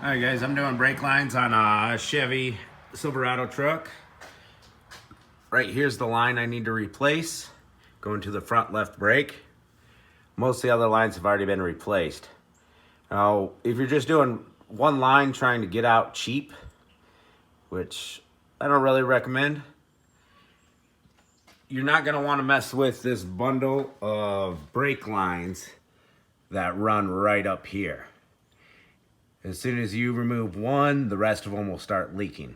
All right, guys, I'm doing brake lines on a Chevy Silverado truck. Right here's the line I need to replace, going to the front left brake. Most of the other lines have already been replaced. Now, if you're just doing one line trying to get out cheap, which I don't really recommend, you're not going to want to mess with this bundle of brake lines that run right up here. As soon as you remove one, the rest of them will start leaking.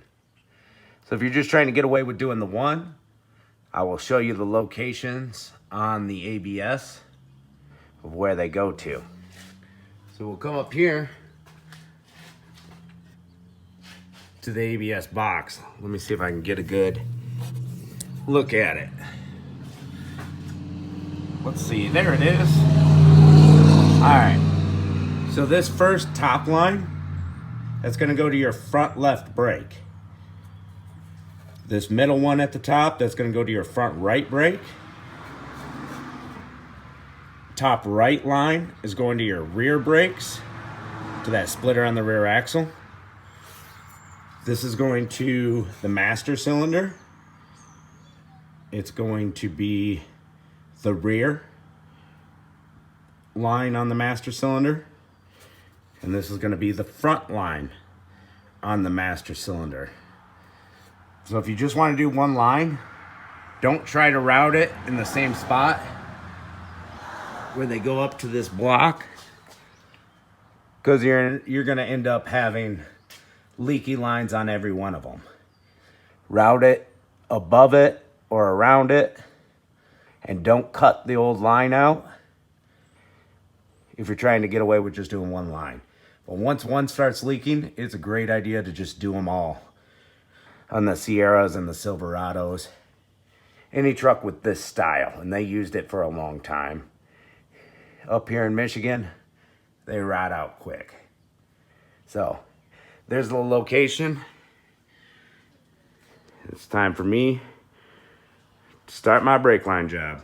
So if you're just trying to get away with doing the one, I will show you the locations on the ABS of where they go to. So we'll come up here to the ABS box. Let me see if I can get a good look at it. Let's see, there it is. All right. So this first top line, that's going to go to your front left brake. This middle one at the top, that's going to go to your front right brake. Top right line is going to your rear brakes, to that splitter on the rear axle. This is going to the master cylinder. It's going to be the rear line on the master cylinder. And this is going to be the front line on the master cylinder. So if you just want to do one line, don't try to route it in the same spot where they go up to this block, because you're going to end up having leaky lines on every one of them. Route it above it or around it, and don't cut the old line out if you're trying to get away with just doing one line. But once one starts leaking, it's a great idea to just do them all on the Sierras and the Silverados. Any truck with this style, and they used it for a long time. Up here in Michigan, they rot out quick. So, there's the location. It's time for me to start my brake line job.